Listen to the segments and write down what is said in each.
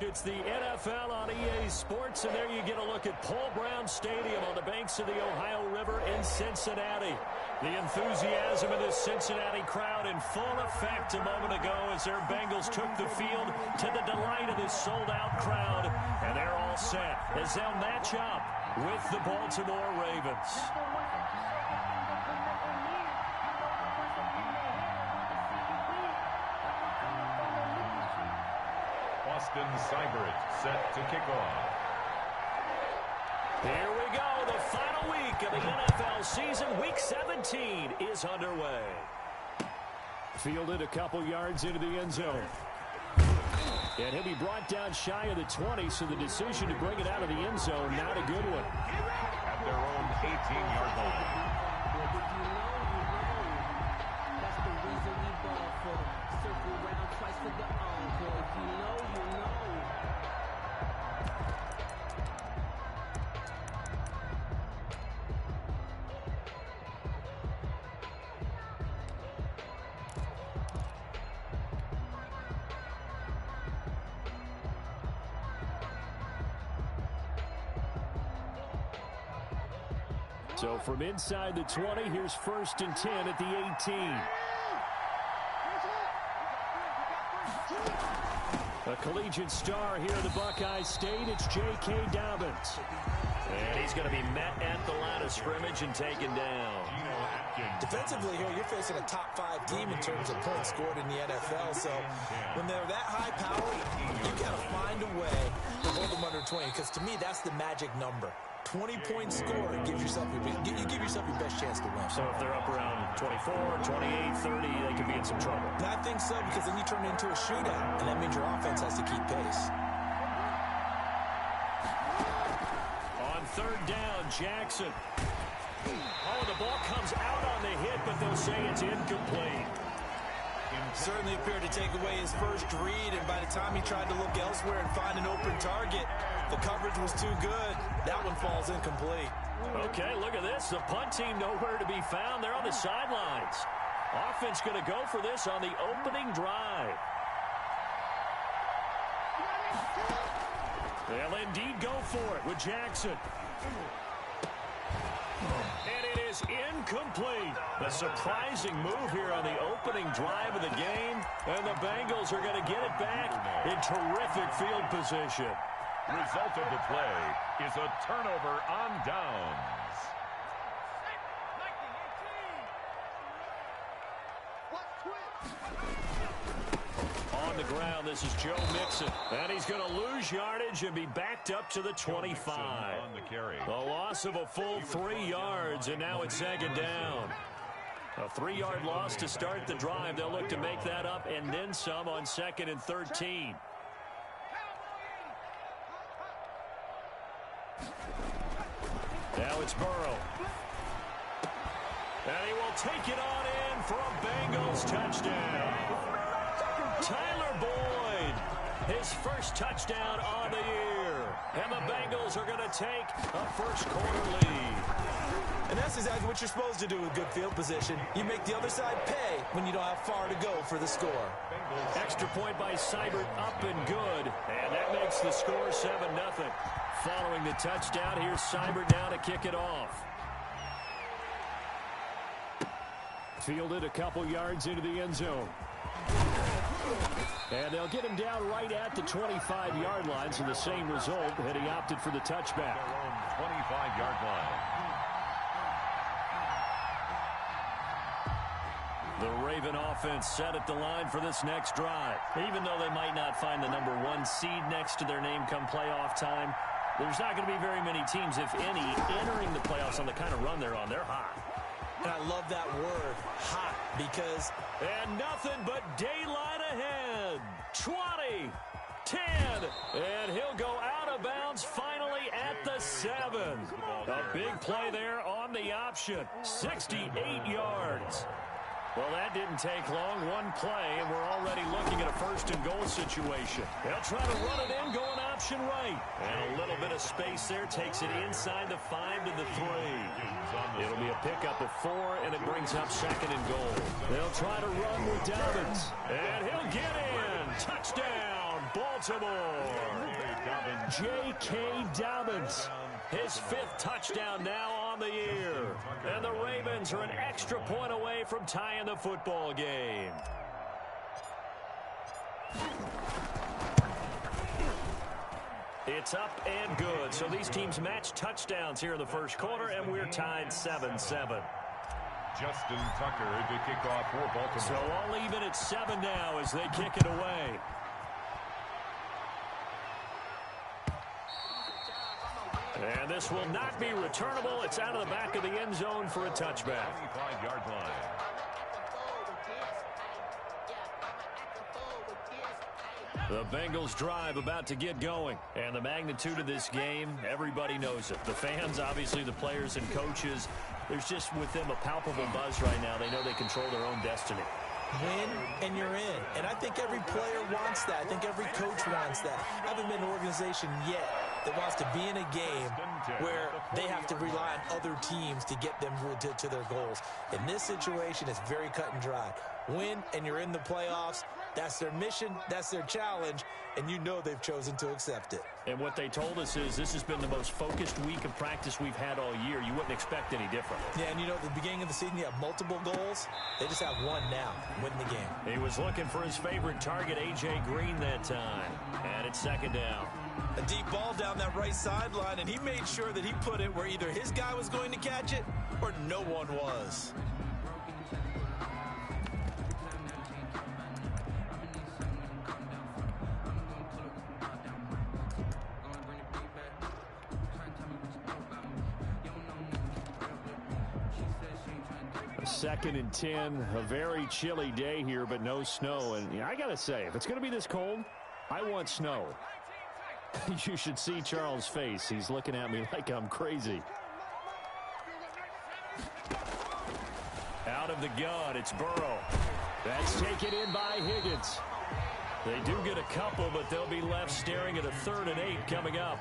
It's the NFL on EA Sports, and there you get a look at Paul Brown Stadium on the banks of the Ohio River in Cincinnati. The enthusiasm of this Cincinnati crowd in full effect a moment ago as their Bengals took the field to the delight of this sold-out crowd. And they're all set as they'll match up with the Baltimore Ravens. Austin Seibert set to kick off. Here we go. The final week of the NFL season. Week 17 is underway. Fielded a couple yards into the end zone. And he'll be brought down shy of the 20, so the decision to bring it out of the end zone, not a good one. At their own 18-yard line. That's the reason we ball for them. Circle around twice for the encore. If you know, you know. So from inside the 20, here's 1st and 10 at the 18. A collegiate star here in the Buckeye State, it's J.K. Dobbins. And he's going to be met at the line of scrimmage and taken down. Defensively here, you're facing a top 5 team in terms of points scored in the NFL. So when they're that high powered, you got to find a way to hold them under 20. Because to me, that's the magic number. 20-point score gives yourself you give yourself your best chance to win. So if they're up around 24, 28, 30, they could be in some trouble. And I think so, because then you turn it into a shootout, and that means your offense has to keep pace. On 3rd down, Jackson. Oh, the ball comes out on the hit, but they'll say it's incomplete. Certainly appeared to take away his first read, and by the time he tried to look elsewhere and find an open target, the coverage was too good. That one falls incomplete. Okay, look at this. The punt team nowhere to be found. They're on the sidelines. Offense going to go for this on the opening drive. They'll indeed go for it with Jackson. And it is incomplete. A surprising move here on the opening drive of the game. And the Bengals are going to get it back in terrific field position. Result of the play is a turnover on downs. On the ground, this is Joe Mixon. And he's going to lose yardage and be backed up to the 25. On the carry. A loss of a full 3 yards, and now it's 2nd down. A 3-yard loss to start the drive. They'll look to make that up and then some on 2nd and 13. Now it's Burrow. And he will take it on in for a Bengals touchdown. Tyler Boyd, his first touchdown on the year. And the Bengals are going to take a first-quarter lead. And that's exactly what you're supposed to do with good field position. You make the other side pay when you don't have far to go for the score. Extra point by Seibert, up and good. And that makes the score 7-0. Following the touchdown, here's Seibert now to kick it off. Fielded a couple yards into the end zone. And they'll get him down right at the 25-yard line, so the same result, and he opted for the touchback. 25-yard line. The Raven offense set at the line for this next drive. Even though they might not find the number 1 seed next to their name come playoff time, there's not going to be very many teams, if any, entering the playoffs on the kind of run they're on. They're hot. And I love that word, hot, because... And nothing but daylight ahead. 20, 10, and he'll go out of bounds finally at the 7. A big play there on the option. 68 yards. Well, that didn't take long. One play, and we're already looking at a 1st and goal situation. They'll try to run it in, going option right. And a little bit of space there takes it inside the 5 to the 3. It'll be a pickup of 4, and it brings up 2nd and goal. They'll try to run with Dobbins. And he'll get in. Touchdown, Baltimore. J.K. Dobbins. His 5th touchdown now on the year. And the Ravens are an extra point away from tying the football game. It's up and good. So these teams match touchdowns here in the first quarter, and we're tied 7-7. Justin Tucker to kick off for Baltimore. So all even at 7 now as they kick it away. And this will not be returnable. It's out of the back of the end zone for a touchback. 25-yard line. The Bengals drive about to get going. And the magnitude of this game, everybody knows it. The fans, obviously the players and coaches, there's just with them a palpable buzz right now. They know they control their own destiny. Win and you're in. And I think every player wants that. I think every coach wants that. I haven't been an organization yet that wants to be in a game where they have to rely on other teams to get them to their goals. In this situation, it's very cut and dry. Win and you're in the playoffs. That's their mission, that's their challenge, and you know they've chosen to accept it. And what they told us is this has been the most focused week of practice we've had all year. You wouldn't expect any different. Yeah, and you know, at the beginning of the season, you have multiple goals. They just have one now, win the game. He was looking for his favorite target, A.J. Green, that time. And it's 2nd down. A deep ball down that right sideline, and he made sure that he put it where either his guy was going to catch it or no one was. Second and 10, a very chilly day here, but no snow. And I got to say, if it's going to be this cold, I want snow. You should see Charles' face. He's looking at me like I'm crazy. Out of the gun, it's Burrow. That's taken in by Higgins. They do get a couple, but they'll be left staring at a 3rd and 8 coming up.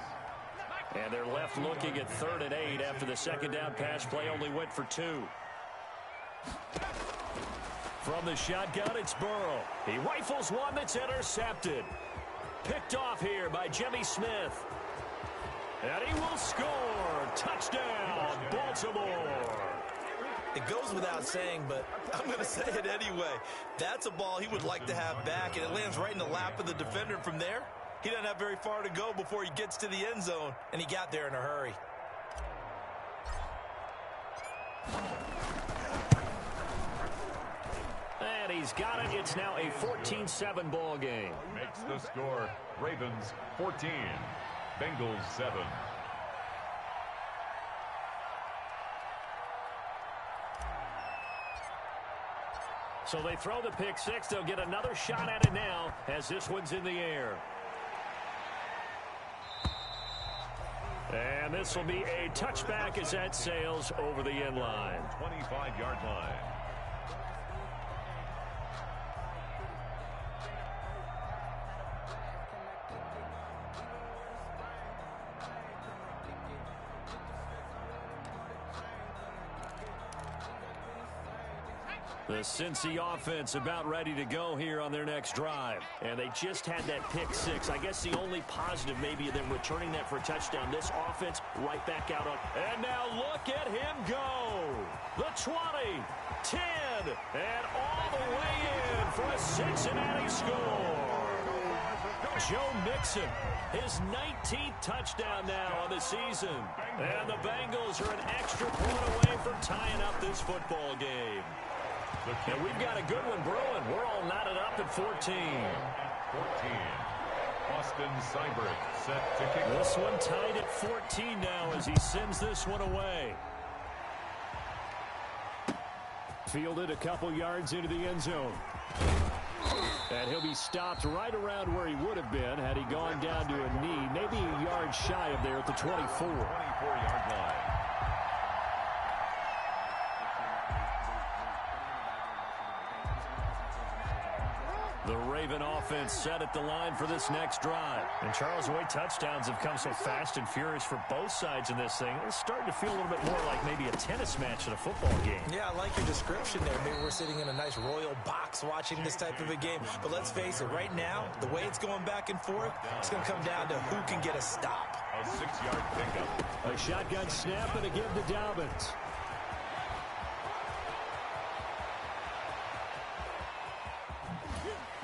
And they're left looking at 3rd and 8 after the 2nd down pass play only went for 2. From the shotgun, it's Burrow. He rifles one that's intercepted. Picked off here by Jimmy Smith. And he will score. Touchdown, Baltimore. It goes without saying, but I'm going to say it anyway. That's a ball he would like to have back, and it lands right in the lap of the defender. From there, he doesn't have very far to go before he gets to the end zone, and he got there in a hurry. And he's got it. It's now a 14-7 ball game. Makes the score. Ravens 14, Bengals 7. So they throw the pick 6. They'll get another shot at it now as this one's in the air. And this will be a touchback as that sails over the end line. 25-yard line. The Cincy offense about ready to go here on their next drive. And they just had that pick 6. I guess the only positive maybe of them returning that for a touchdown. This offense right back out on. And now look at him go. The 20, 10, and all the way in for a Cincinnati score. Joe Mixon, his 19th touchdown now on the season. And the Bengals are an extra point away from tying up this football game. And we've got a good one brewing. We're all knotted up at 14. 14. Austin Seibert set to kick. This one tied at 14 now as he sends this one away. Fielded a couple yards into the end zone. And he'll be stopped right around where he would have been had he gone down to a knee, maybe a yard shy of there at the 24. 24-yard line. The Raven offense set at the line for this next drive. And Charles, the way touchdowns have come so fast and furious for both sides in this thing, it's starting to feel a little bit more like maybe a tennis match in a football game. Yeah, I like your description there. Maybe we're sitting in a nice royal box watching this type of a game. But let's face it, right now, the way it's going back and forth, it's going to come down to who can get a stop. A 6-yard pickup. A shotgun snap and a give to Dobbins.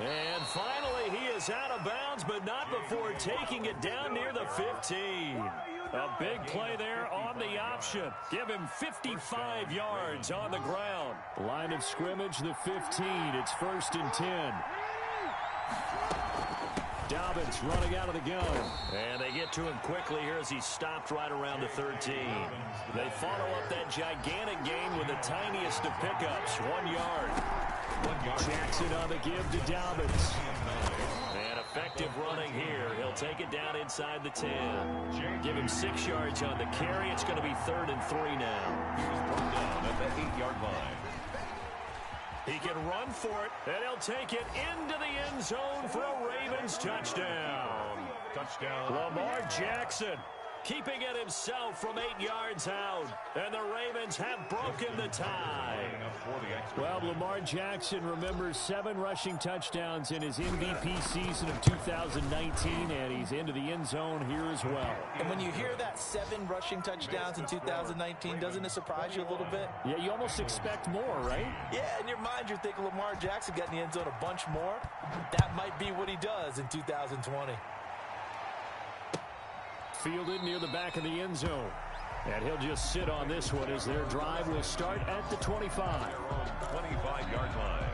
And finally, he is out of bounds, but not before taking it down near the 15. A big play there on the option. Give him 55 yards on the ground. Line of scrimmage, the 15. It's 1st and 10. Dobbins running out of the gun. And they get to him quickly here as he stopped right around the 13. They follow up that gigantic gain with the tiniest of pickups, 1 yard. Jackson on the give to Dobbins. And effective running here. He'll take it down inside the 10. Give him 6 yards on the carry. It's going to be 3rd and 3 now. He's brought down at the 8-yard line. He can run for it, and he'll take it into the end zone for a Ravens touchdown. Touchdown. Lamar Jackson keeping it himself from 8 yards out. And the Ravens have broken the tie. Well, Lamar Jackson remembers 7 rushing touchdowns in his MVP season of 2019, and he's into the end zone here as well. And when you hear that 7 rushing touchdowns in 2019, doesn't it surprise you a little bit? Yeah, you almost expect more, right? Yeah, in your mind, you're thinking Lamar Jackson got in the end zone a bunch more. That might be what he does in 2020. Fielded near the back of the end zone. And he'll just sit on this one as their drive will start at the 25. 25-yard line.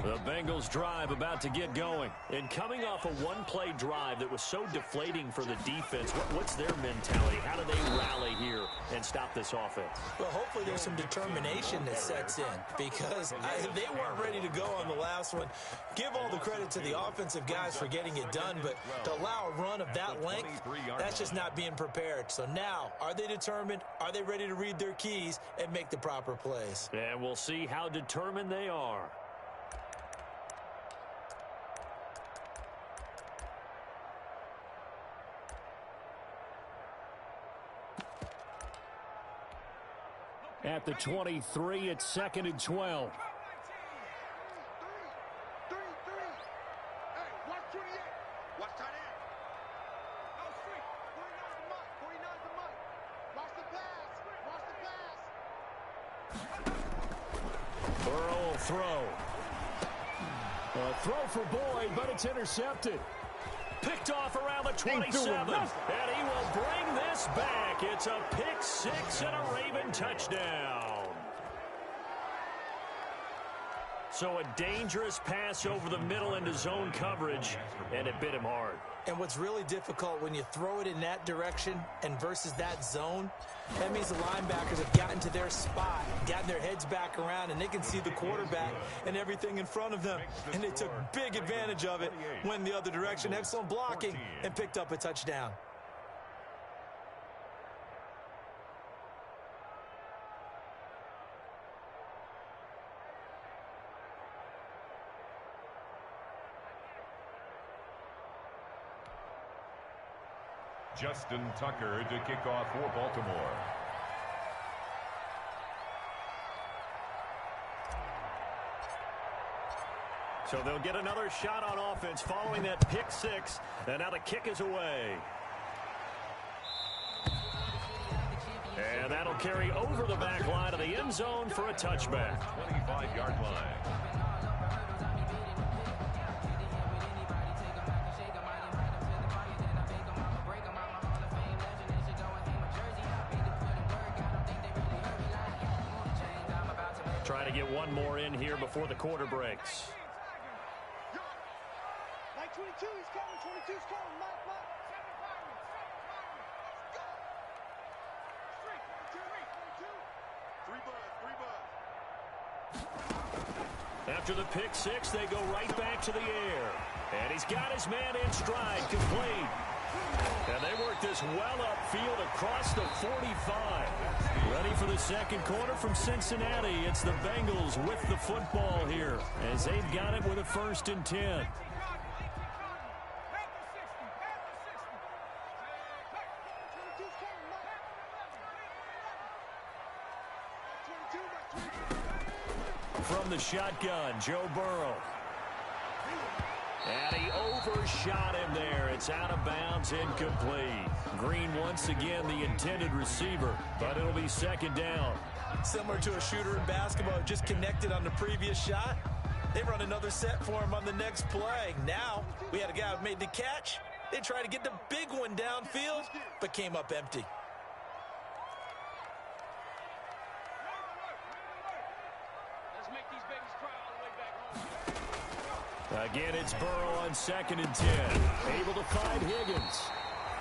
The Bengals drive about to get going. And coming off a one-play drive that was so deflating for the defense, what's their mentality? How do they rally here and stop this offense? Well, hopefully there's some determination that sets in because they weren't ready to go on the last one. Give all the credit to the offensive guys for getting it done, but to allow a run of that length, that's just not being prepared. So now, are they determined? Are they ready to read their keys and make the proper plays? And we'll see how determined they are. At the 23, it's 2nd and 12. Burrow will throw. A throw for Boyd, but it's intercepted. Picked off around the 27, and he will bring this back. It's a pick 6 and a Raven touchdown. So a dangerous pass over the middle into zone coverage, and it bit him hard. And what's really difficult when you throw it in that direction and versus that zone, that means the linebackers have gotten to their spot, gotten their heads back around, and they can see the quarterback and everything in front of them. And they took big advantage of it, went the other direction. Excellent blocking, and picked up a touchdown. Justin Tucker to kick off for Baltimore. So they'll get another shot on offense following that pick 6, and now the kick is away. And that'll carry over the back line of the end zone for a touchback. 25-yard line. Trying to get one more in here before the quarter breaks. Like 22, he's coming. 22's coming. Mike. After the pick 6, they go right back to the air. And he's got his man in stride, complete. And they work this well upfield across the 45. Ready for the second quarter from Cincinnati. It's the Bengals with the football here as they've got it with a 1st and 10. From the shotgun, Joe Burrow. And he overshot him there. It's out of bounds, incomplete. Green once again the intended receiver, but it'll be 2nd down. Similar to a shooter in basketball who just connected on the previous shot. They run another set for him on the next play. Now, we had a guy who made the catch. They tried to get the big one downfield, but came up empty. Again, it's Burrow on 2nd and 10. Able to find Higgins.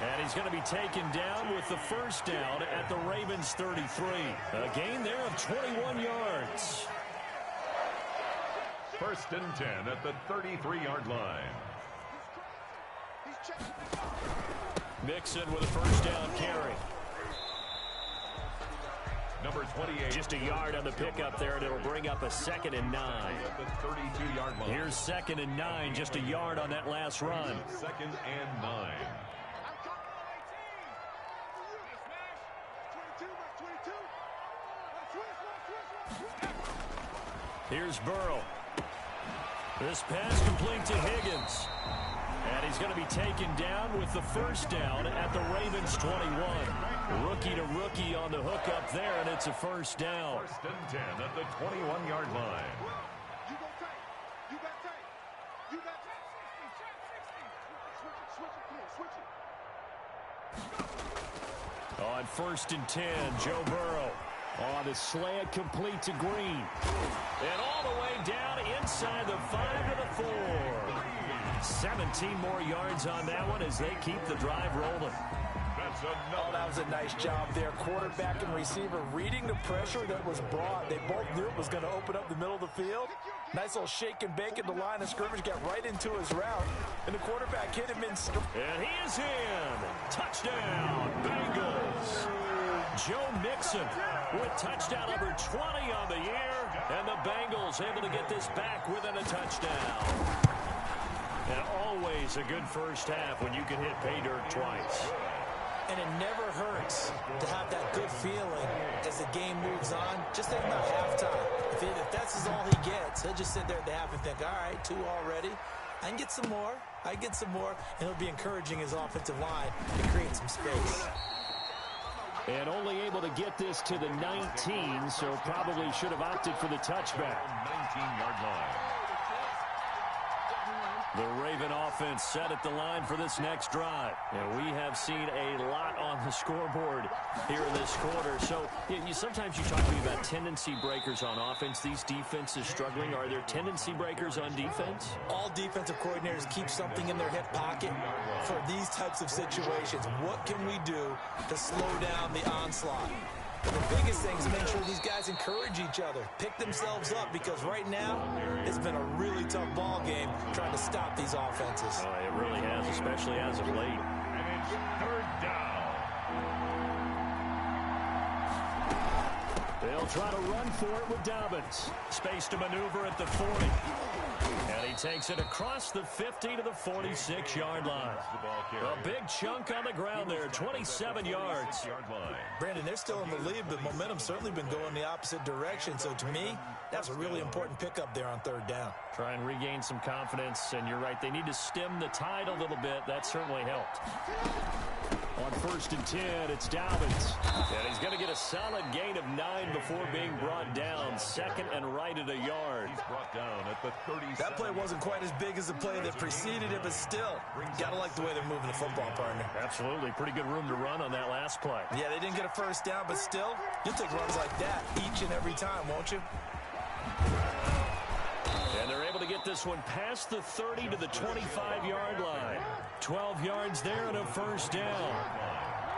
And he's going to be taken down with the 1st down at the Ravens 33. A gain there of 21 yards. 1st and 10 at the 33-yard line. Mixon with a 1st down carry. Number 28. Just a yard on the pickup there, and it'll bring up a 2nd and 9. At the 32-yard line. Here's 2nd and 9, just a yard on that last run. 2nd and 9. Here's Burrow. This pass complete to Higgins. And he's going to be taken down with the 1st down at the Ravens 21. Rookie to rookie on the hook up there, and it's a 1st down. 1st and 10 at the 21-yard line. You got tight. You got tight. You got tight. Switch it. On 1st and 10, Joe Burrow. On the slant, complete to Green. And all the way down inside the 5 to the 4. 17 more yards on that one as they keep the drive rolling. Oh, that was a nice job there. Quarterback and receiver reading the pressure that was brought. They both knew it was going to open up the middle of the field. Nice little shake and bake at the line of scrimmage. Got right into his route. And the quarterback hit him in. And he is in. Touchdown, Bengals. Joe Mixon with touchdown number 20 on the year. And the Bengals able to get this back within a touchdown. And always a good 1st half when you can hit pay dirt twice. And it never hurts to have that good feeling as the game moves on. Just think about halftime. If that's all he gets, he'll just sit there at the half and think, all right, 2 already. I can get some more. I can get some more. And he'll be encouraging his offensive line to create some space. And only able to get this to the 19, so probably should have opted for the touchback. 19-yard line. The Raven offense set at the line for this next drive. And we have seen a lot on the scoreboard here in this quarter. So sometimes you talk to me about tendency breakers on offense. These defenses struggling. Are there tendency breakers on defense? All defensive coordinators keep something in their hip pocket for these types of situations. What can we do to slow down the onslaught? The biggest thing is make sure these guys encourage each other, pick themselves up, because right now it's been a really tough ball game trying to stop these offenses. Oh, it really has, especially as of late. And it's 3rd down. They'll try to run for it with Dobbins. Space to maneuver at the 40. And he takes it across the 50 to the 46-yard line. A big chunk on the ground there, 27 yards. Brandon, they're still in the lead, but momentum's certainly been going the opposite direction. So to me, that's a really important pickup there on 3rd down. Try and regain some confidence, and you're right, they need to stem the tide a little bit. That certainly helped. On 1st and 10, it's Dobbins. And he's going to get a solid gain of 9 before being brought down. 2nd and right at a yard. He's brought down at the 37. That play wasn't quite as big as the play that preceded it, but still, gotta like the way they're moving the football, partner. Absolutely. Pretty good room to run on that last play. Yeah, they didn't get a 1st down, but still, you'll take runs like that each and every time, won't you? And they're able to get this one past the 30 to the 25-yard line. 12 yards there and a 1st down.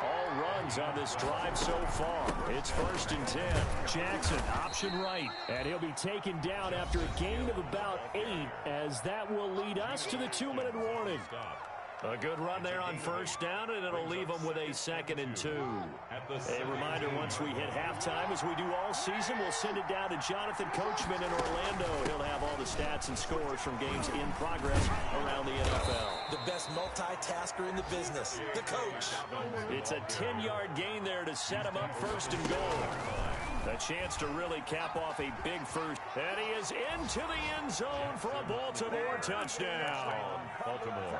All runs on this drive so far. It's 1st and 10. Jackson, option right. And he'll be taken down after a gain of about 8, as that will lead us to the 2-minute warning. A good run there on first down, and it'll leave them with a 2nd and 2. A reminder, once we hit halftime, as we do all season, we'll send it down to Jonathan Coachman in Orlando. He'll have all the stats and scores from games in progress around the NFL. The best multitasker in the business, the coach. It's a 10-yard gain there to set him up 1st and goal. A chance to really cap off a big first. And he is into the end zone for a Baltimore touchdown.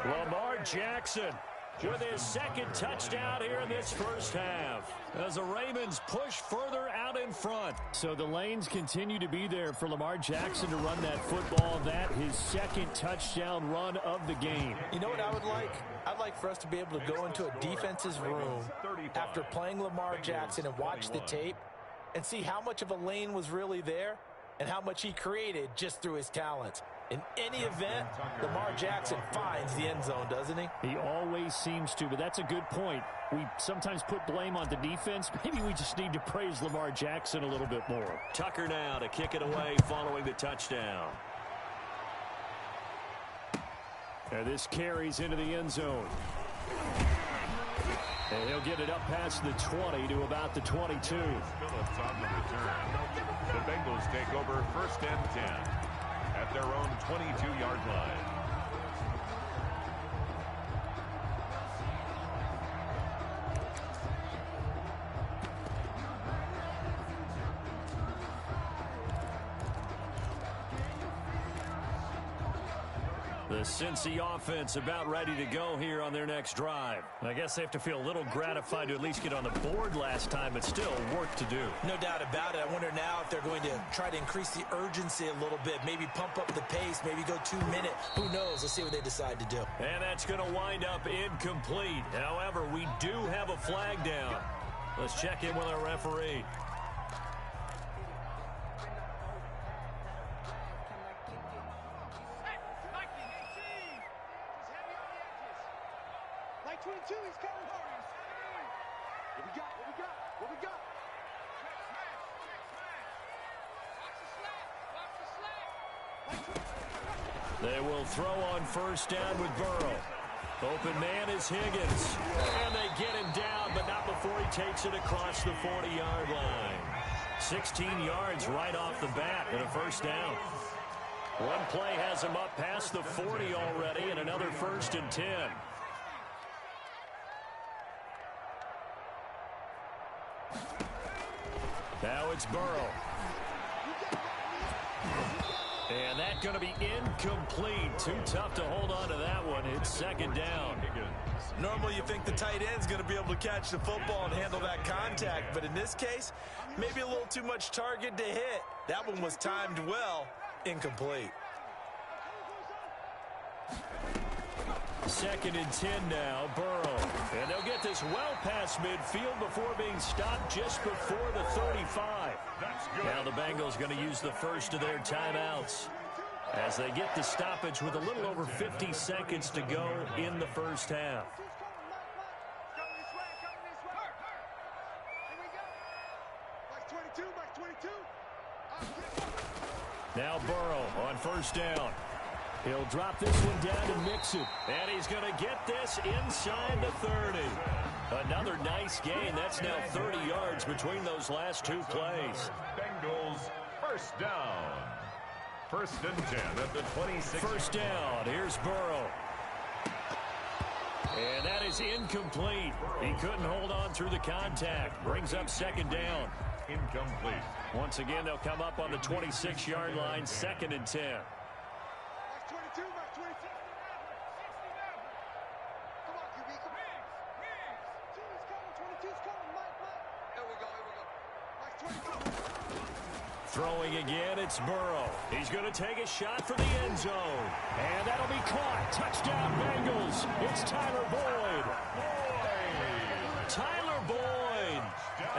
Lamar Jackson with his 2nd touchdown here in this first half, as the Ravens push further out in front. So the lanes continue to be there for Lamar Jackson to run that football. That his 2nd touchdown run of the game. You know what I would like? I'd like for us to be able to go into a defense's room after playing Lamar Jackson and watch the tape and see how much of a lane was really there and how much he created just through his talents. In any event, Lamar Jackson finds the end zone, doesn't he? He always seems to, but that's a good point. We sometimes put blame on the defense. Maybe we just need to praise Lamar Jackson a little bit more. Tucker now to kick it away following the touchdown. And this carries into the end zone. And he'll get it up past the 20 to about the 22. Phillips on the return. The Bengals take over 1st and 10 at their own 22-yard line. The Cincy offense about ready to go here on their next drive. I guess they have to feel a little gratified to at least get on the board last time, but still work to do. No doubt about it. I wonder now if they're going to try to increase the urgency a little bit, maybe pump up the pace, maybe go 2 minute. Who knows? Let's see what they decide to do. And that's going to wind up incomplete. However, we do have a flag down. Let's check in with our referee. Like 22, he's coming. What we got? What we got? What we got? They will throw on 1st down with Burrow. Open man is Higgins. And they get him down, but not before he takes it across the 40-yard line. 16 yards right off the bat and a 1st down. One play has him up past the 40 already, and another 1st and 10. Now it's Burrow. And that's going to be incomplete. Too tough to hold on to that one. It's 2nd down. Normally you think the tight end's going to be able to catch the football and handle that contact, but in this case, maybe a little too much target to hit. That one was timed well. Incomplete. 2nd and 10 now, Burrow. And they'll get this well past midfield before being stopped just before the 35. Now the Bengals going to use the first of their timeouts as they get the stoppage with a little over 50 seconds to go in the first half. Now Burrow on 1st down. He'll drop this one down to Mixon. And he's going to get this inside the 30. Another nice gain. That's now 30 yards between those last 2 plays. Bengals 1st down. 1st and 10 at the 26. 1st down. Here's Burrow. And that is incomplete. He couldn't hold on through the contact. Brings up 2nd down. Incomplete. Once again, they'll come up on the 26-yard line, 2nd and 10. Throwing again, it's Burrow. He's going to take a shot for the end zone. And that'll be caught. Touchdown, Bengals. It's Tyler Boyd. Tyler Boyd,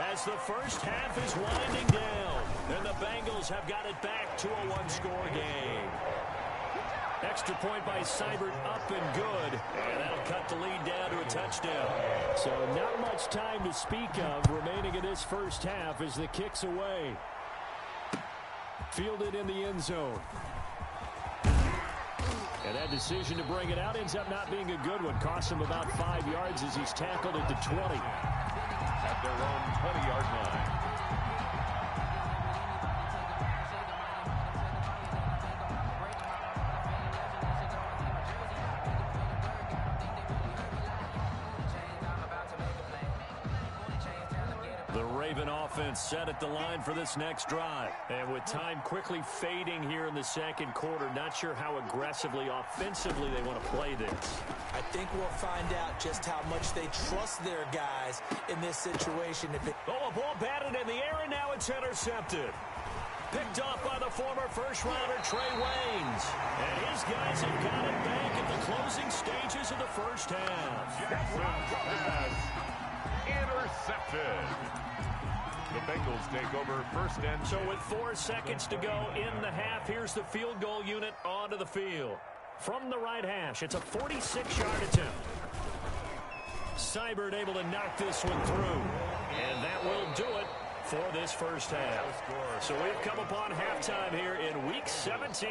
as the first half is winding down. And the Bengals have got it back to a 1-score game. Extra point by Seibert up and good. And that'll cut the lead down to a touchdown. So not much time to speak of remaining in this first half as the kick's away. Fielded in the end zone. And that decision to bring it out ends up not being a good one. Costs him about 5 yards as he's tackled at the 20. At their own 20-yard line. The Raven offense set at the line for this next drive. And with time quickly fading here in the second quarter, not sure how aggressively, offensively they want to play this. I think we'll find out just how much they trust their guys in this situation. Oh, a ball batted in the air, and now it's intercepted. Picked off by the former first-rounder Trey Waynes. And his guys have got it back at the closing stages of the first half. Pass intercepted. The Bengals take over first and 10. So with 4 seconds to go in the half, here's the field goal unit onto the field. From the right hash, it's a 46-yard attempt. Seibert able to knock this one through. And that will do it for this first half. So we've come upon halftime here in Week 17.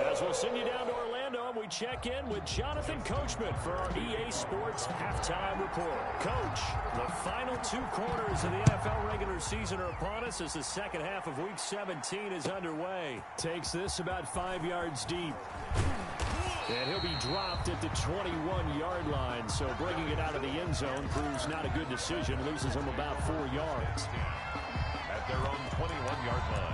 As we'll send you down to Orlando, we check in with Jonathan Coachman for our EA Sports Halftime Report. Coach, the final 2 quarters of the NFL regular season are upon us as the second half of Week 17 is underway. Takes this about 5 yards deep. And he'll be dropped at the 21-yard line, so bringing it out of the end zone proves not a good decision, loses him about 4 yards. At their own 21-yard line.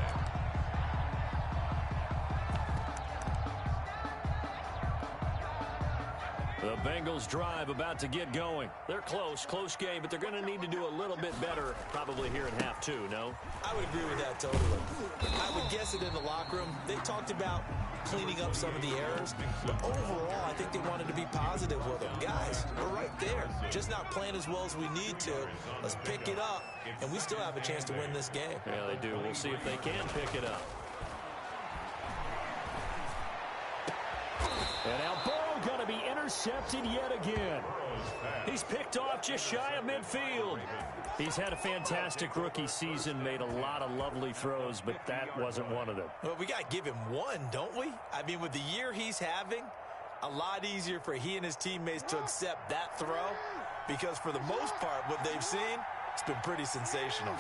The Bengals drive about to get going. They're close game, but they're going to need to do a little bit better probably here in half 2, no? I would agree with that totally. I would guess it in the locker room. They talked about cleaning up some of the errors, but overall, I think they wanted to be positive with them. Guys, we're right there. Just not playing as well as we need to. Let's pick it up, and we still have a chance to win this game. Yeah, they do. We'll see if they can pick it up. And now Burrow going to be intercepted yet again. He's picked off just shy of midfield. He's had a fantastic rookie season, made a lot of lovely throws, but that wasn't one of them. Well, we got to give him one, don't we? I mean, with the year he's having, a lot easier for he and his teammates to accept that throw, because for the most part, what they've seen, it's been pretty sensational.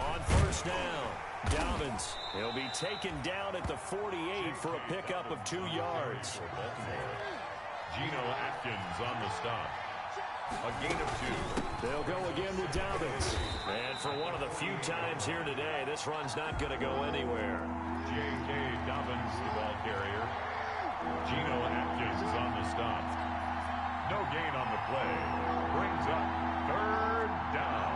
On first down, Dobbins. He'll be taken down at the 48 for a pickup of 2 yards. Geno Atkins on the stop. A gain of 2. They'll go again with Dobbins. And for one of the few times here today, this run's not going to go anywhere. J.K. Dobbins, the ball carrier. Geno Atkins on the stop. No gain on the play. Brings up 3rd down.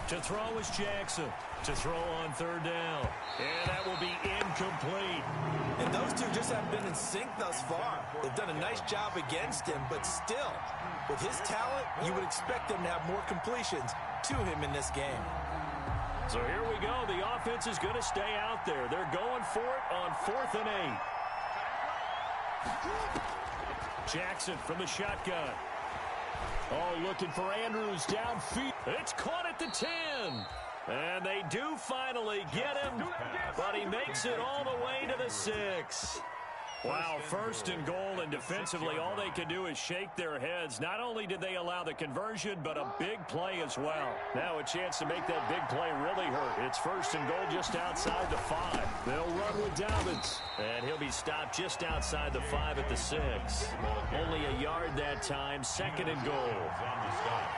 To throw is Jackson. To throw on 3rd down. And that will be incomplete. And those two just haven't been in sync thus far. They've done a nice job against him, but still, with his talent, you would expect them to have more completions to him in this game. So here we go. The offense is going to stay out there. They're going for it on 4th and 8. Jackson from the shotgun. Oh, looking for Andrews downfield. It's caught at the 10. And they do finally get him, but he makes it all the way to the 6. Wow, 1st and goal, and defensively all they can do is shake their heads. Not only did they allow the conversion, but a big play as well. Now a chance to make that big play really hurt. It's 1st and goal just outside the 5. They'll run with Dobbins, and he'll be stopped just outside the 5 at the 6. Only a yard that time, 2nd and goal.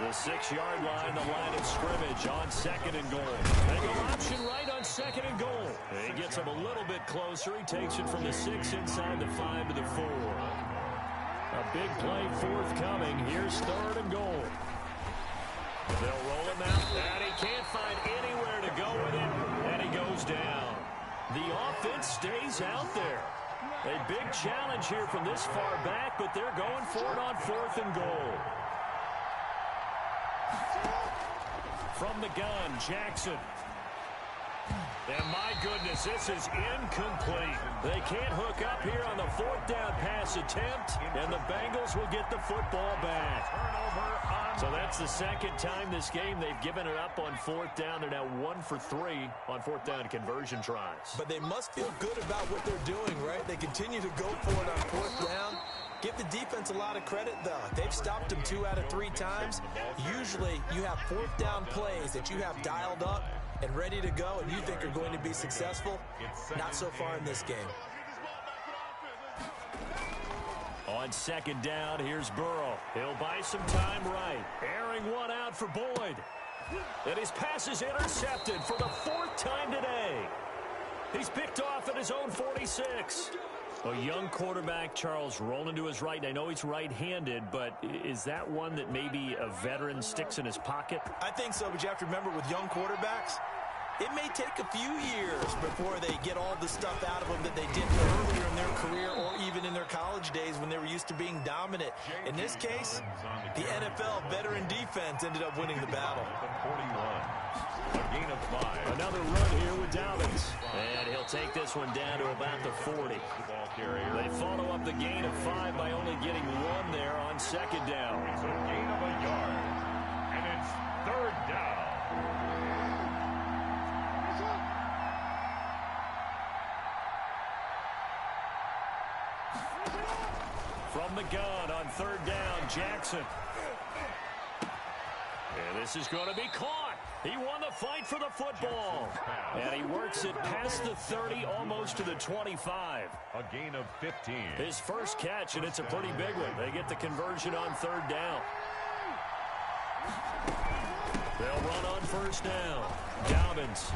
The 6-yard line, the line of scrimmage on 2nd and goal. They go option right on 2nd and goal. He gets him a little bit closer. He takes it from the 6 inside the 5 to the 4. A big play forthcoming. Here's 3rd and goal. They'll roll him out, and he can't find anywhere to go with it, and he goes down. The offense stays out there. A big challenge here from this far back, but they're going for it on 4th and goal. From the gun, Jackson. And my goodness, this is incomplete. They can't hook up here on the 4th down pass attempt, and the Bengals will get the football back. So that's the second time this game they've given it up on 4th down. They're now 1 for 3 on 4th down conversion tries. But they must feel good about what they're doing, right? They continue to go for it on 4th down. Give the defense a lot of credit, though. They've stopped them 2 out of 3 times. Usually, you have 4th down plays that you have dialed up and ready to go, and you think are going to be successful. Not so far in this game. On 2nd down, here's Burrow. He'll buy some time right. Airing one out for Boyd. And his pass is intercepted for the 4th time today. He's picked off at his own 46. A young quarterback, Charles, rolling to his right. I know he's right-handed, but is that one that maybe a veteran sticks in his pocket? I think so, but you have to remember with young quarterbacks, it may take a few years before they get all the stuff out of them that they did earlier in their career or even in their college days when they were used to being dominant. In this case, the NFL veteran defense ended up winning the battle. 41. A gain of 5. Another run here with Dobbins. And he'll take this one down to about the 40. They follow up the gain of 5 by only getting 1 there on 2nd down. It's a gain of a yard. And it's 3rd down. From the gun on 3rd down, Jackson. And this is going to be caught. He won the fight for the football. And he works it past the 30, almost to the 25. A gain of 15. His first catch, and it's a pretty big one. They get the conversion on 3rd down. They'll run on 1st down. Dobbins.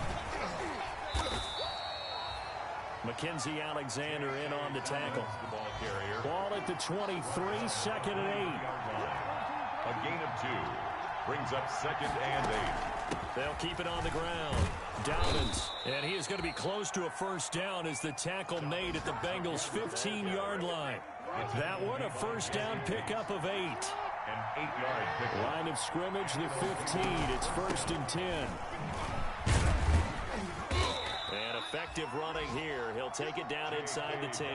Mackenzie Alexander in on the tackle. Ball at the 23, 2nd and 8. A gain of 2. Brings up 2nd and 8. They'll keep it on the ground. Dobbins. And he is going to be close to a 1st down as the tackle made at the Bengals' 15-yard line. That one, a 1st down pickup of 8. An 8-yard pickup. Line of scrimmage, the 15. It's 1st and 10. And effective running here. He'll take it down inside the 10.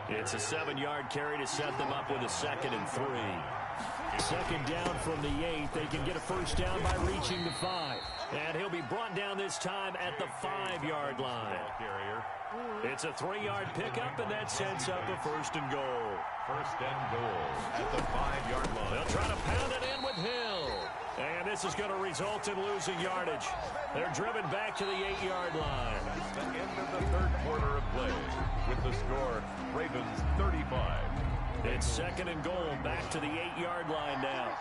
It's a 7-yard carry to set them up with a 2nd and 3. 2nd down from the 8. They can get a 1st down by reaching the 5. And he'll be brought down this time at the 5-yard line. It's a 3-yard pickup, and that sets up a 1st and goal. 1st and goal at the 5-yard line. They'll try to pound it in with Hill. And this is going to result in losing yardage. They're driven back to the 8-yard line. The end of the 3rd quarter of play. With the score, Ravens 35. It's 2nd and goal, back to the 8-yard line now.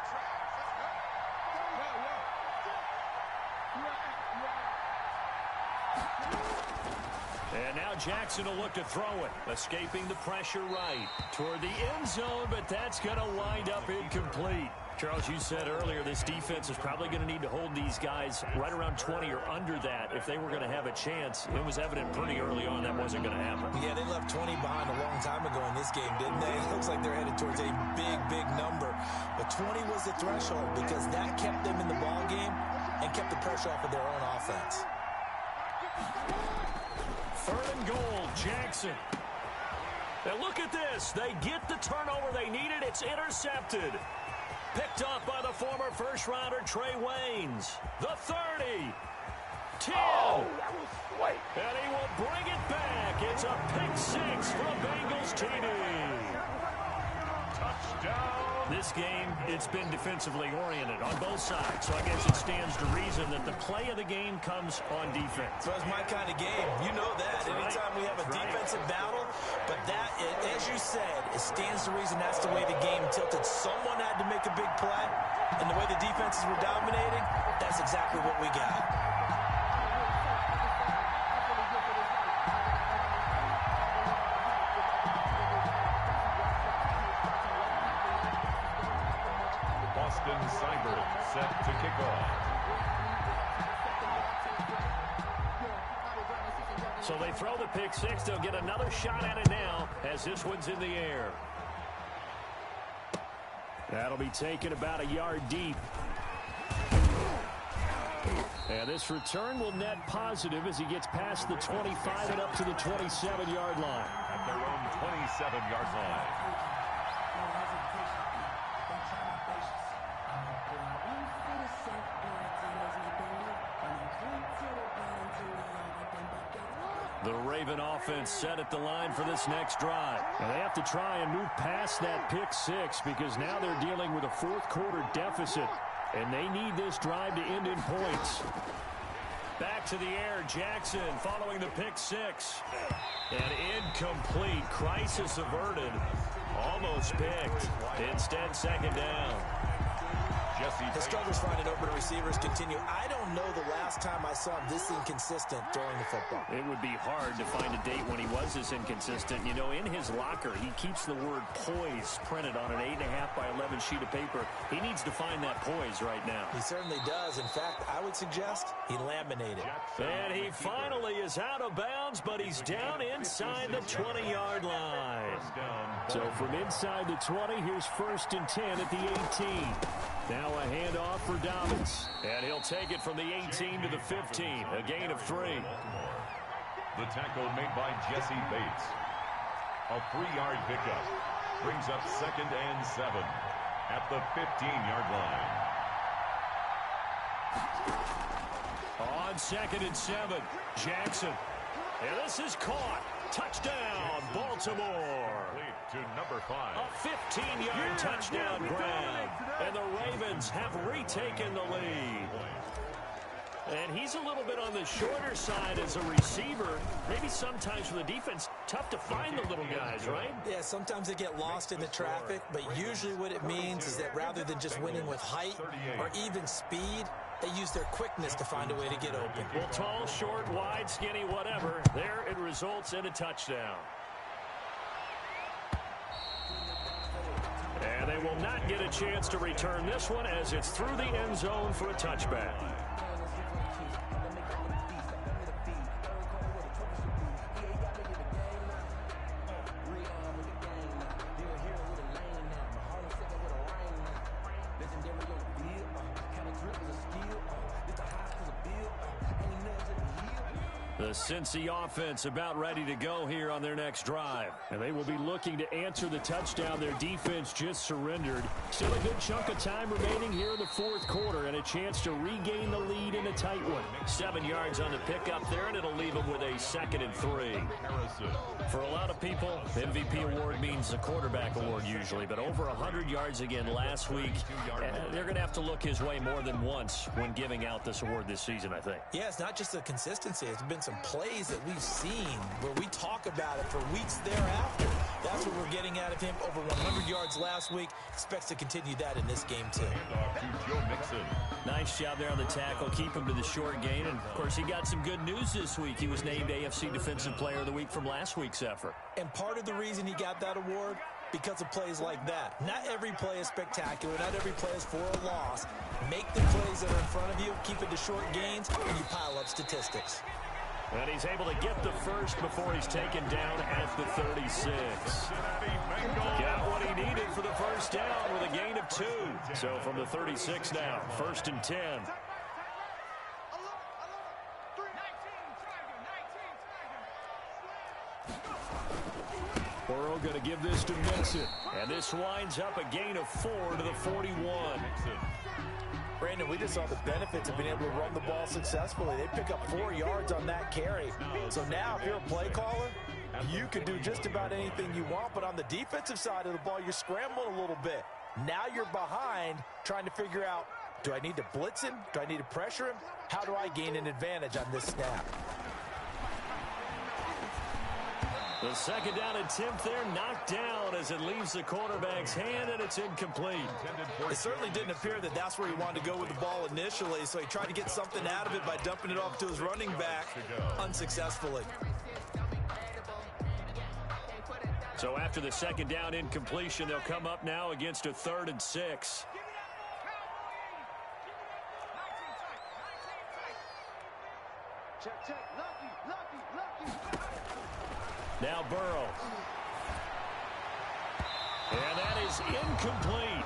And now Jackson will look to throw it. Escaping the pressure right toward the end zone, but that's going to wind up incomplete. Charles, you said earlier this defense is probably going to need to hold these guys right around 20 or under that if they were going to have a chance. It was evident pretty early on that wasn't going to happen. Yeah, they left 20 behind a long time ago in this game, didn't they? It looks like they're headed towards a big, big number. But 20 was the threshold because that kept them in the ball game and kept the pressure off of their own offense. 3rd and goal, Jackson. Now look at this. They get the turnover they needed. It's intercepted. Picked up by the former first-rounder Trey Waynes. The 30. 10. Oh, that was sweet. And he will bring it back. It's a pick 6 for a Bengals TD. Touchdown. This game, it's been defensively oriented on both sides. So I guess it stands to reason that the play of the game comes on defense. So it's my kind of game. You know that. Anytime we have a defensive battle, but that, as you said, it stands to reason that's the way the game tilted. Someone had to make a big play, and the way the defenses were dominating, that's exactly what we got. Cyber set to kick off. So they throw the pick 6. They'll get another shot at it now as this one's in the air. That'll be taken about a yard deep. And this return will net positive as he gets past the 25 and up to the 27-yard line. At their own 27-yard line. The Raven offense set at the line for this next drive. And they have to try and move past that pick six because now they're dealing with a fourth-quarter deficit. And they need this drive to end in points. Back to the air, Jackson following the pick six. And incomplete. Crisis averted. Almost picked. Instead, second down. His struggles finding open receivers continue. I don't know the last time I saw him this inconsistent throwing the football. It would be hard to find a date when he was this inconsistent. You know, in his locker, he keeps the word poise printed on an 8.5 by 11 sheet of paper. He needs to find that poise right now. He certainly does. In fact, I would suggest he laminated. And he finally is out of bounds, but he's down inside the 20-yard line. So from inside the 20, here's 1st and 10 at the 18. Now a handoff for Dobbins. And he'll take it from the 18 to the 15. A gain of 3. The tackle made by Jesse Bates. A 3-yard pickup. Brings up 2nd and 7 at the 15-yard line. On 2nd and 7, Jackson. And this is caught. Touchdown, Baltimore. To number 5. A 15-yard touchdown grab. And the Ravens have retaken the lead. And he's a little bit on the shorter side as a receiver. Maybe sometimes for the defense, tough to find the little guys, right? Yeah, sometimes they get lost in the traffic, but usually what it means is that rather than just winning with height or even speed, they use their quickness to find a way to get open. Well, tall, short, wide, skinny, whatever. There it results in a touchdown. And they will not get a chance to return this one as it's through the end zone for a touchback. The Cincy offense about ready to go here on their next drive. And they will be looking to answer the touchdown their defense just surrendered. Still a good chunk of time remaining here in the fourth quarter and a chance to regain the lead in a tight one. 7 yards on the pickup there, and it'll leave them with a 2nd and 3. For a lot of people, MVP award means a quarterback award usually, but over 100 yards again last week. They're going to have to look his way more than once when giving out this award this season, I think. Yeah, it's not just the consistency. It's been some plays that we've seen where we talk about it for weeks thereafter. That's what we're getting out of him. Over 100 yards last week. Expects to continue that in this game, too. Nice job there on the tackle. Keep him to the short gain. And, of course, he got some good news this week. He was named AFC Defensive Player of the Week from last week's effort. And part of the reason he got that award, because of plays like that. Not every play is spectacular. Not every play is for a loss. Make the plays that are in front of you, keep it to short gains, and you pile up statistics. And he's able to get the first before he's taken down at the 36. Got what he needed for the first down with a gain of 2. So from the 36 now, 1st and 10. Burrow going to give this to Mixon. And this winds up a gain of 4 to the 41. Brandon, we just saw the benefits of being able to run the ball successfully. They pick up 4 yards on that carry. So now if you're a play caller, you can do just about anything you want. But on the defensive side of the ball, you're scrambling a little bit. Now you're behind trying to figure out, do I need to blitz him? Do I need to pressure him? How do I gain an advantage on this snap? The 2nd down attempt there knocked down as it leaves the quarterback's hand, and it's incomplete. It certainly didn't appear that that's where he wanted to go with the ball initially, so he tried to get something out of it by dumping it off to his running back unsuccessfully. So after the 2nd down incompletion, they'll come up now against a 3rd and 6. Check, check. Lucky. Now Burrow. And that is incomplete.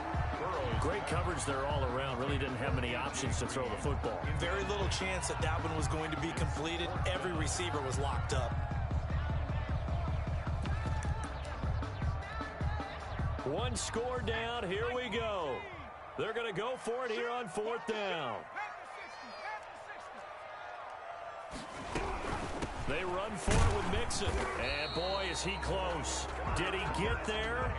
Great coverage there all around. Really didn't have many options to throw the football. Very little chance that one was going to be completed. Every receiver was locked up. One score down. Here we go. They're going to go for it here on 4th down. They run for it with Mixon. And, boy, is he close. Did he get there?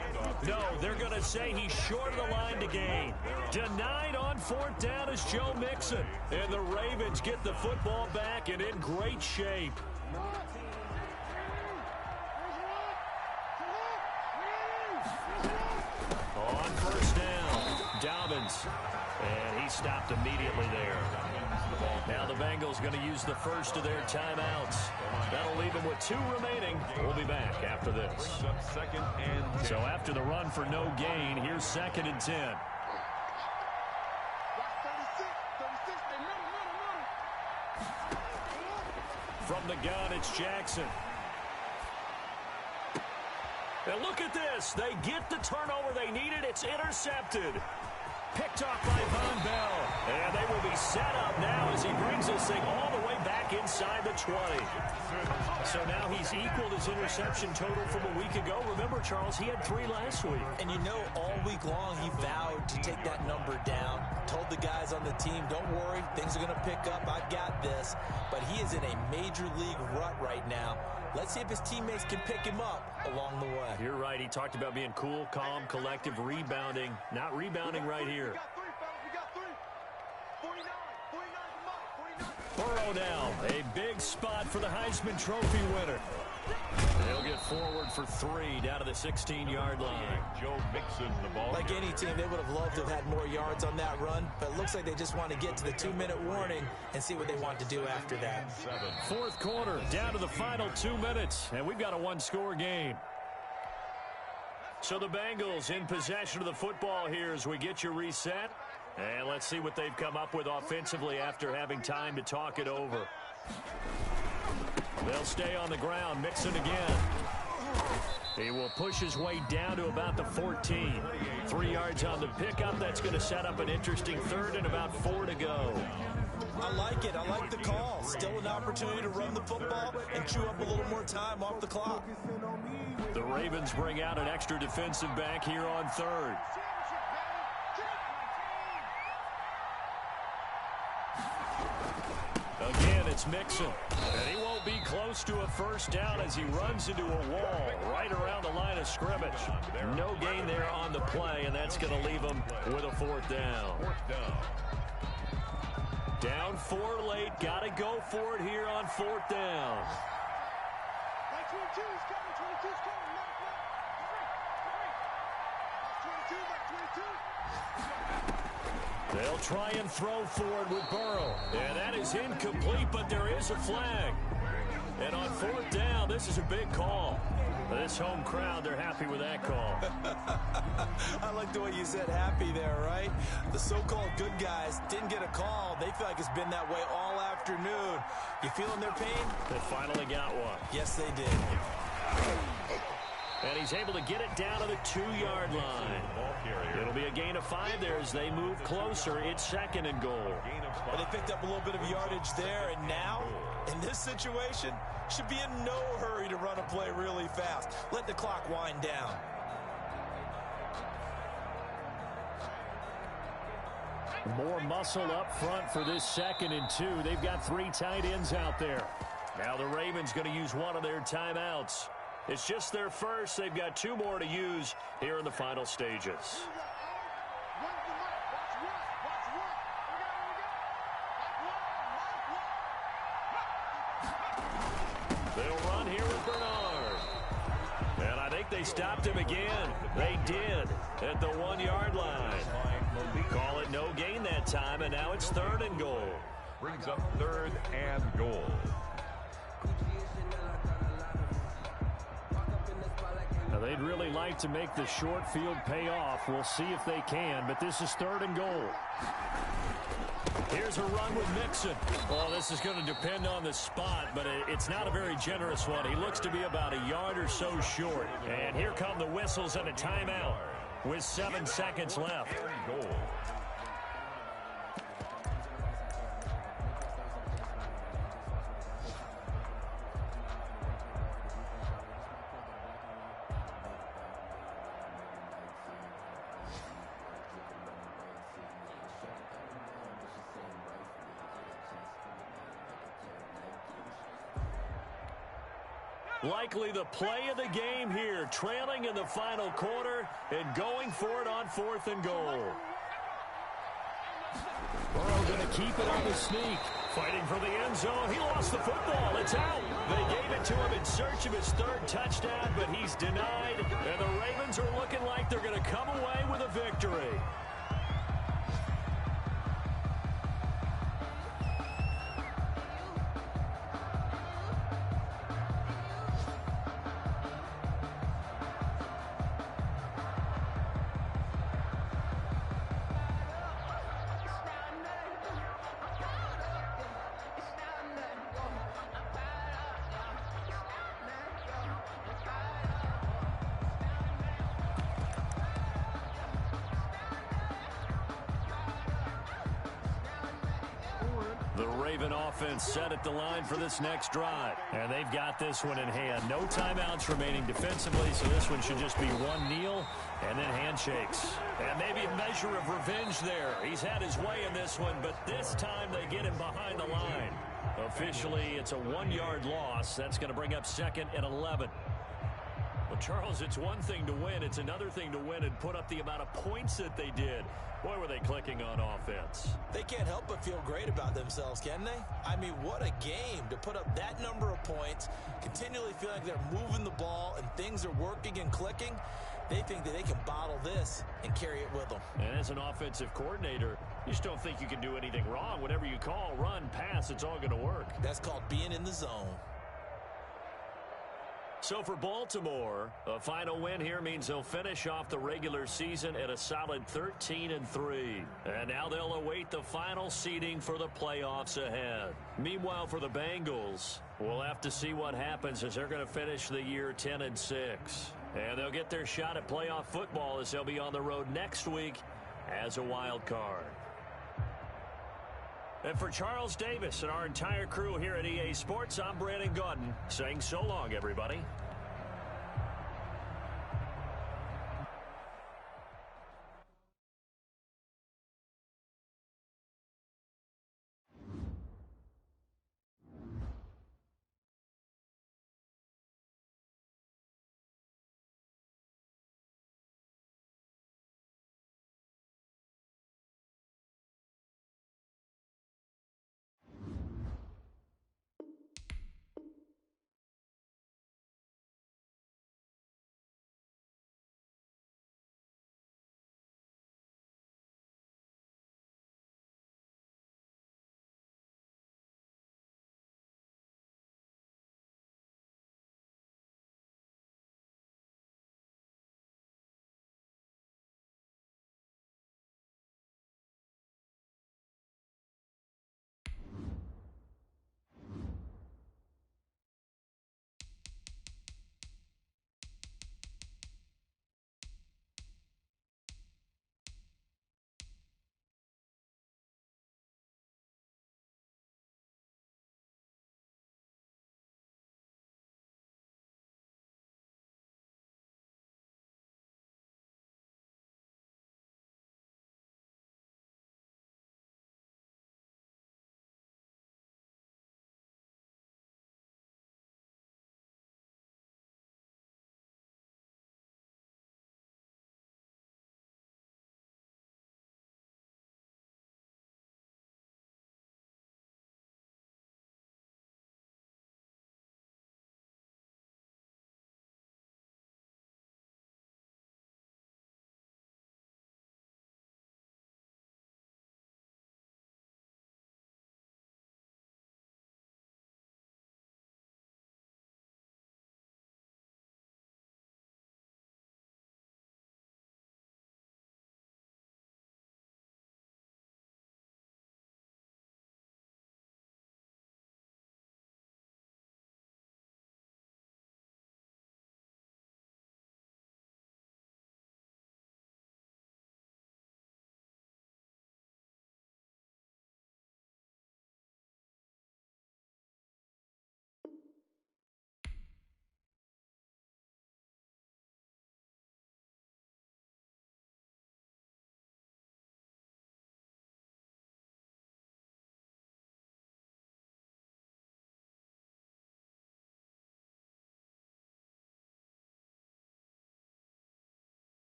No, they're going to say he's short of the line to gain. Denied on 4th down is Joe Mixon. And the Ravens get the football back and in great shape. On 1st down, Dobbins. And he stopped immediately there. Now the Bengals going to use the first of their timeouts. That'll leave them with 2 remaining. We'll be back after this. So after the run for no gain, here's 2nd and 10. From the gun, it's Jackson. And look at this. They get the turnover they needed. It's intercepted. Picked off by Von Bell. And they will be set up now as he brings this thing all the way back inside the 20. So now he's equaled his interception total from a week ago. Remember, Charles, he had 3 last week. And you know, all week long he vowed to take that number down. Told the guys on the team, don't worry, things are going to pick up. I've got this. But he is in a major league rut right now. Let's see if his teammates can pick him up along the way. You're right. He talked about being cool, calm, collective, rebounding. Not rebounding right here. Burrow now. A big spot for the Heisman Trophy winner. They'll get forward for 3 down to the 16-yard line. Joe Mixon, the ball. Like any team, they would have loved to have had more yards on that run, but it looks like they just want to get to the 2-minute warning and see what they want to do after that. 4th quarter, down to the final 2 minutes, and we've got a 1-score game. So the Bengals in possession of the football here as we get you reset. And let's see what they've come up with offensively after having time to talk it over. They'll stay on the ground. Mixon again. He will push his way down to about the 14. 3 yards on the pickup. That's going to set up an interesting 3rd and about 4 to go. I like it. I like the call. Still an opportunity to run the football and chew up a little more time off the clock. The Ravens bring out an extra defensive back here on 3rd. Again, it's Mixon. And he won't be close to a 1st down as he runs into a wall right around the line of scrimmage. No gain there on the play, and that's going to leave him with a 4th down. Down 4 late. Got to go for it here on 4th down. They'll try and throw forward with Burrow. And that is incomplete, but there is a flag. And on 4th down, this is a big call. This home crowd, they're happy with that call. I like the way you said happy there, right? The so-called good guys didn't get a call. They feel like it's been that way all afternoon. You feeling their pain? They finally got one. Yes, they did. And he's able to get it down to the 2-yard line. It'll be a gain of 5 there as they move closer. It's 2nd and goal. Well, they picked up a little bit of yardage there, and now, in this situation, should be in no hurry to run a play really fast. Let the clock wind down. More muscle up front for this 2nd and 2. They've got 3 tight ends out there. Now the Ravens going to use one of their timeouts. It's just their first. They've got 2 more to use here in the final stages. They'll run here with Bernard. And I think they stopped him again. They did at the 1-yard line. Call it no gain that time, and now it's 3rd and goal. Brings up 3rd and goal. Now they'd really like to make the short field pay off. We'll see if they can, but this is 3rd and goal. Here's a run with Mixon. Well, this is going to depend on the spot, but it's not a very generous one. He looks to be about a yard or so short. And here come the whistles and a timeout. with 7 seconds left. Goal. Likely the play of the game here, trailing in the final quarter and going for it on 4th and goal. Burrow going to keep it on the sneak. Fighting for the end zone. He lost the football. It's out. They gave it to him in search of his 3rd touchdown, but he's denied. And the Ravens are looking like they're going to come away with a victory. The Raven offense set at the line for this next drive. And they've got this one in hand. No timeouts remaining defensively, so this one should just be one kneel and then handshakes. And maybe a measure of revenge there. He's had his way in this one, but this time they get him behind the line. Officially, it's a 1-yard loss. That's going to bring up 2nd and 11. Well, Charles, it's one thing to win. It's another thing to win and put up the amount of points that they did. Boy, were they clicking on offense. They can't help but feel great about themselves, can they? I mean, what a game to put up that number of points, continually feel like they're moving the ball and things are working and clicking. They think that they can bottle this and carry it with them. And as an offensive coordinator, you just don't think you can do anything wrong. Whatever you call, run, pass, it's all going to work. That's called being in the zone. So for Baltimore, a final win here means they'll finish off the regular season at a solid 13-3. And now they'll await the final seeding for the playoffs ahead. Meanwhile, for the Bengals, we'll have to see what happens as they're going to finish the year 10-6. And they'll get their shot at playoff football as they'll be on the road next week as a wild card. And for Charles Davis and our entire crew here at EA Sports, I'm Brandon Gaudin saying so long, everybody.